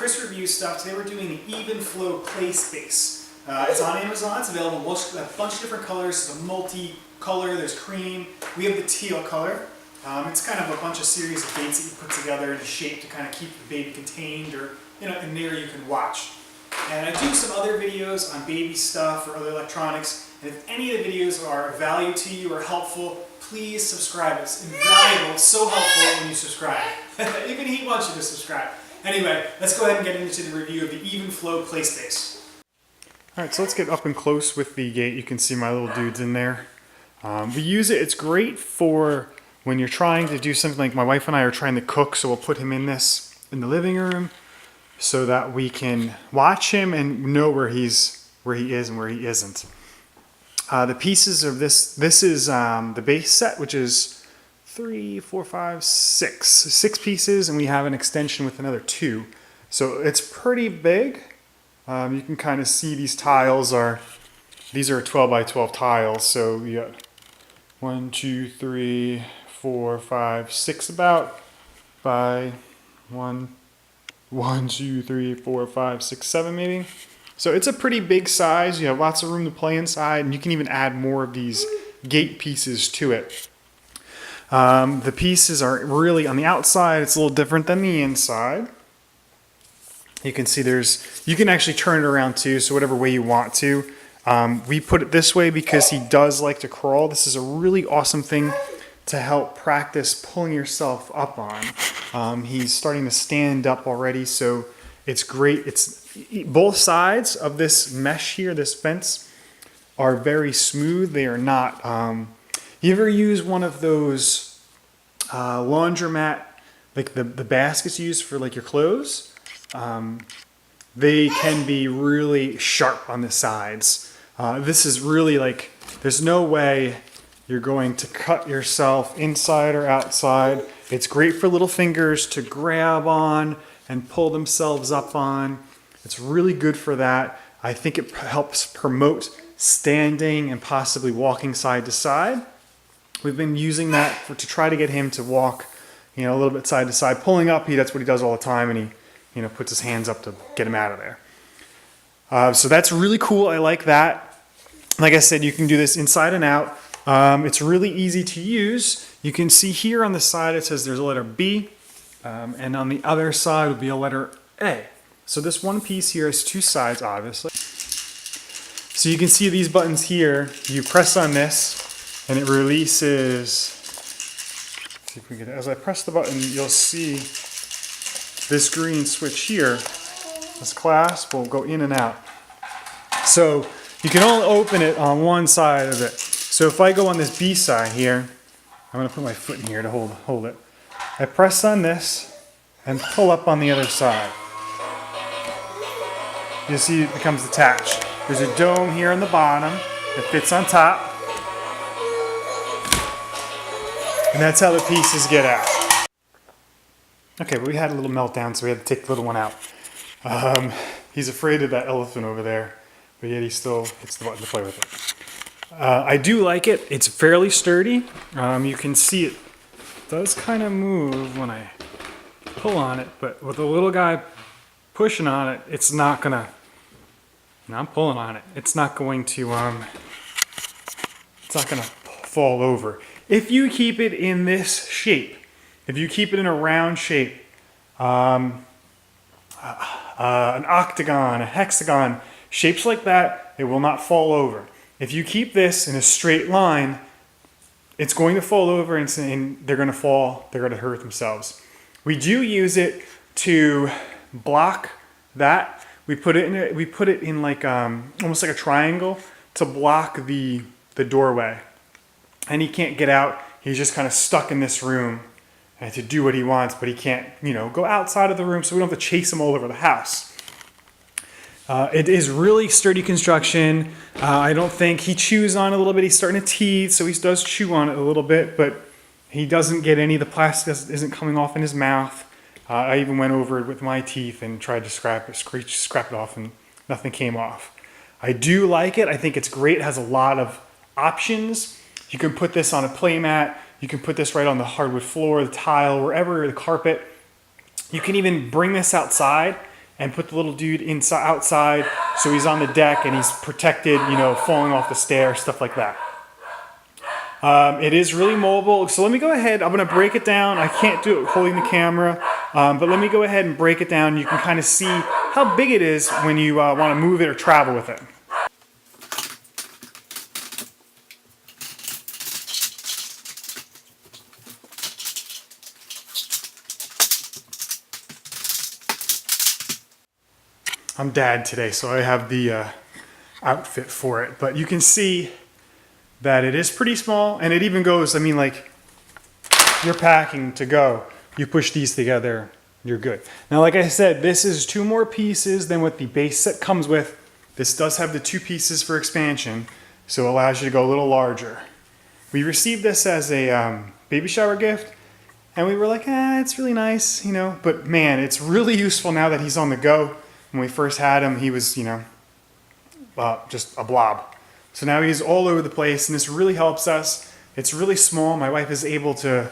Chris Review stuff. Today we're doing the Evenflo clay space. It's on Amazon. It's available in a bunch of different colors. It's a multi-color. There's cream. We have the teal color. It's kind of a bunch of series of baits that you put together in a shape to kind of keep the baby contained, or in there you can watch. And I do some other videos on baby stuff or other electronics. And if any of the videos are of value to you or helpful, please subscribe. It's invaluable. It's so helpful when you subscribe. Even he wants you to subscribe. Anyway, let's go ahead and get into the review of the Evenflo clay space. Alright, so let's get up and close with the gate. You can see my little dudes in there. We use it. It's great for when you're trying to do something like my wife and I are trying to cook, so we'll put him in this in the living room so that we can watch him and know where he is and where he isn't. The pieces of this is the base set, which is 6 pieces, and we have an extension with another 2. So it's pretty big. You can kind of see these tiles these are 12 by 12 tiles. So you got 1, 2, 3, 4, 5, 6 about by 1, 2, 3, 4, 5, 6, 7 maybe. So it's a pretty big size. You have lots of room to play inside, and you can even add more of these gate pieces to it. The pieces are really on the outside. It's a little different than the inside. You can see you can actually turn it around too, so whatever way you want to. We put it this way because he does like to crawl. This is a really awesome thing to help practice pulling yourself up on. He's starting to stand up already, so it's great. Both sides of this mesh here, this fence, are very smooth. They are not. You ever use one of those laundromat, like the baskets you use for like your clothes? They can be really sharp on the sides. This is really like, there's no way you're going to cut yourself inside or outside. It's great for little fingers to grab on and pull themselves up on. It's really good for that. I think it helps promote standing and possibly walking side to side. We've been using that to try to get him to walk, a little bit side to side. Pulling up, that's what he does all the time, and he, puts his hands up to get him out of there. So that's really cool. I like that. Like I said, you can do this inside and out. It's really easy to use. You can see here on the side it says there's a letter B, and on the other side would be a letter A. So this one piece here has 2 sides, obviously. So you can see these buttons here. You press on this, and it releases. See if we can. As I press the button, you'll see this green switch here. This clasp will go in and out. So you can only open it on one side of it. So if I go on this B side here, I'm going to put my foot in here to hold it. I press on this and pull up on the other side. You see it becomes attached. There's a dome here on the bottom that fits on top. And that's how the pieces get out. Okay, but we had a little meltdown, so we had to take the little one out. He's afraid of that elephant over there, but yet he still hits the button to play with it. I do like it. It's fairly sturdy. You can see it does kind of move when I pull on it, but with the little guy pushing on it, it's not gonna. I'm pulling on it. It's not going to. It's not gonna fall over. If you keep it in this shape, if you keep it in a round shape, an octagon, a hexagon, shapes like that, it will not fall over. If you keep this in a straight line, it's going to fall over and they're going to fall, they're going to hurt themselves. We do use it to block that. We put it in like almost like a triangle to block the doorway. And he can't get out. He's just kind of stuck in this room to do what he wants, but he can't, go outside of the room, so we don't have to chase him all over the house. It is really sturdy construction. I don't think he chews on it a little bit. He's starting to teeth, so he does chew on it a little bit, but he doesn't get any of the plastic isn't coming off in his mouth. I even went over it with my teeth and tried to scrap it off, and nothing came off. I do like it. I think it's great. It has a lot of options. You can put this on a play mat. You can put this right on the hardwood floor, the tile, wherever, the carpet. You can even bring this outside and put the little dude inside, outside, so he's on the deck and he's protected, you know, falling off the stairs, stuff like that. It is really mobile. So let me go ahead. I'm going to break it down. I can't do it holding the camera, but let me go ahead and break it down. You can kind of see how big it is when you want to move it or travel with it. I'm dad today, so I have the outfit for it, but you can see that it is pretty small, and it even goes, I mean, like, you're packing to go, you push these together, you're good. Now, like I said, this is 2 more pieces than what the base set comes with. This does have the 2 pieces for expansion, so it allows you to go a little larger. We received this as a baby shower gift, and we were like, it's really nice, you know, but man, it's really useful now that he's on the go. When we first had him, he was, you know, just a blob. So now he's all over the place, and this really helps us. It's really small. My wife is able to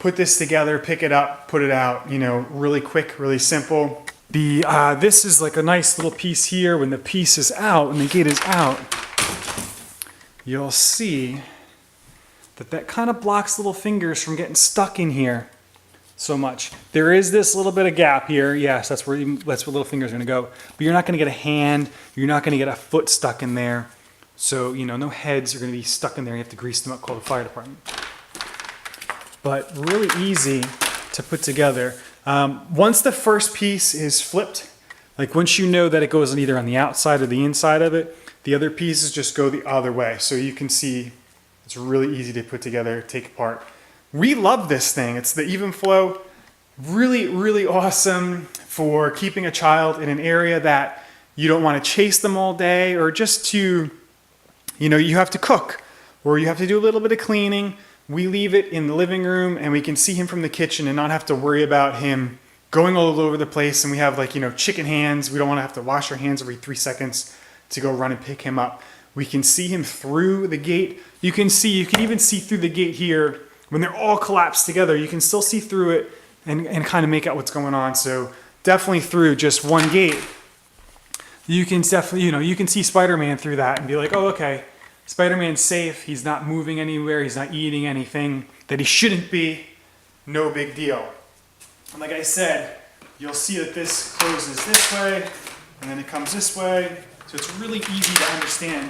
put this together, pick it up, put it out, you know, really quick, really simple. This is like a nice little piece here. When the piece is out, when the gate is out, you'll see that kind of blocks little fingers from getting stuck in here so much. There is this little bit of gap here. Yes, that's where little fingers are gonna go. But you're not gonna get a hand, you're not gonna get a foot stuck in there. So, you know, no heads are gonna be stuck in there. You have to grease them up, call the fire department. But really easy to put together. Once the first piece is flipped, like once you know that it goes either on the outside or the inside of it, the other pieces just go the other way. So you can see it's really easy to put together, take apart. We love this thing. It's the Evenflo. Really, really awesome for keeping a child in an area that you don't want to chase them all day, or just to, you know, you have to cook or you have to do a little bit of cleaning. We leave it in the living room and we can see him from the kitchen and not have to worry about him going all over the place. And we have, like, you know, chicken hands. We don't want to have to wash our hands every 3 seconds to go run and pick him up. We can see him through the gate. You can even see through the gate here. When they're all collapsed together, you can still see through it and kind of make out what's going on. So definitely through just one gate, you can definitely, you know, you can see Spider-Man through that and be like, oh, okay, Spider-Man's safe. He's not moving anywhere. He's not eating anything that he shouldn't be. No big deal. And like I said, you'll see that this closes this way and then it comes this way. So it's really easy to understand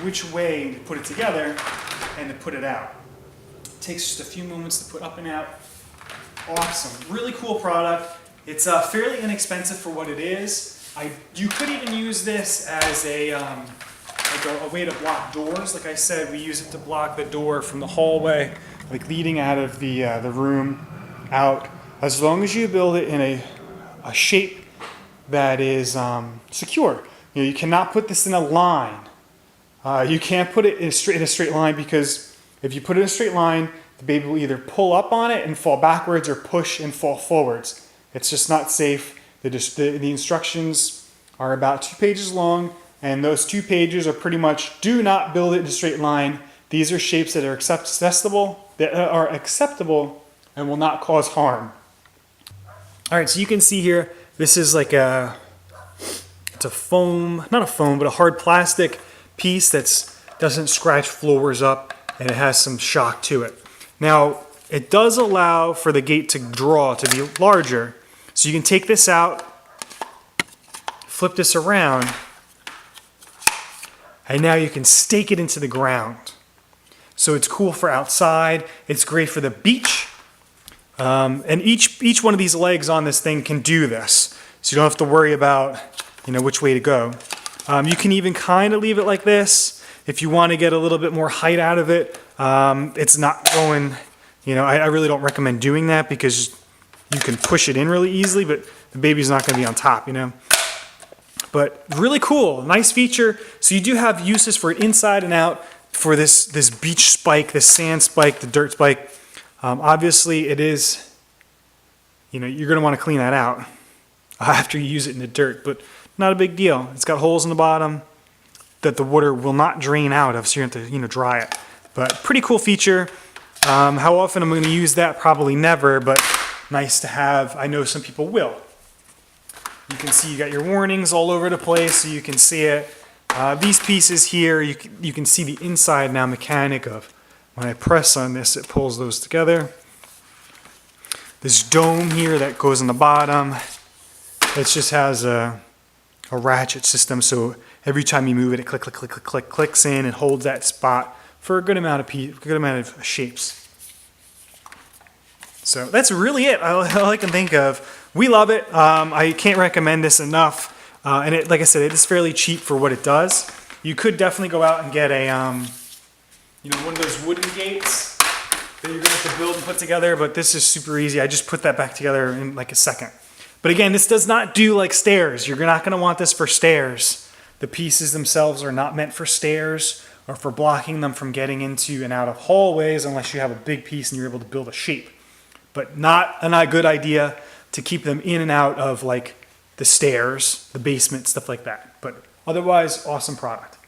which way to put it together and to put it out. Takes just a few moments to put up and out. Awesome, really cool product. It's fairly inexpensive for what it is. You could even use this as a way to block doors. Like I said, we use it to block the door from the hallway, like leading out of the room out. As long as you build it in a shape that is secure. You know, you cannot put this in a line. You can't put it in a straight line, because if you put it in a straight line, the baby will either pull up on it and fall backwards or push and fall forwards. It's just not safe. The instructions are about 2 pages long, and those 2 pages are pretty much, do not build it in a straight line. These are shapes that are acceptable and will not cause harm. All right, so you can see here, this is like it's a foam, not a foam, but a hard plastic piece that doesn't scratch floors up, and it has some shock to it. Now, it does allow for the gate to draw to be larger. So you can take this out, flip this around, and now you can stake it into the ground. So it's cool for outside. It's great for the beach. And each one of these legs on this thing can do this. So you don't have to worry about, you know, which way to go. You can even kind of leave it like this. If you want to get a little bit more height out of it, it's not going, you know, I really don't recommend doing that, because you can push it in really easily, but the baby's not going to be on top, you know. But really cool, nice feature. So you do have uses for it inside and out, for this beach spike, this sand spike, the dirt spike. Obviously it is, you know, you're going to want to clean that out after you use it in the dirt, but not a big deal. It's got holes in the bottom that the water will not drain out of, so you have to, you know, dry it. But pretty cool feature. How often I'm going to use that? Probably never, but nice to have. I know some people will. You can see you got your warnings all over the place, so you can see it. These pieces here, you can see the inside now mechanic of when I press on this, it pulls those together. This dome here that goes in the bottom, it just has a ratchet system, so every time you move it, it clicks in and holds that spot for a good amount of shapes. So that's really it. All I can think of. We love it. I can't recommend this enough. And it, like I said, it is fairly cheap for what it does. You could definitely go out and get a, one of those wooden gates that you're going to have to build and put together. But this is super easy. I just put that back together in like a second. But again, this does not do like stairs. You're not going to want this for stairs. The pieces themselves are not meant for stairs or for blocking them from getting into and out of hallways unless you have a big piece and you're able to build a shape. But not a good idea to keep them in and out of like the stairs, the basement, stuff like that. But otherwise, awesome product.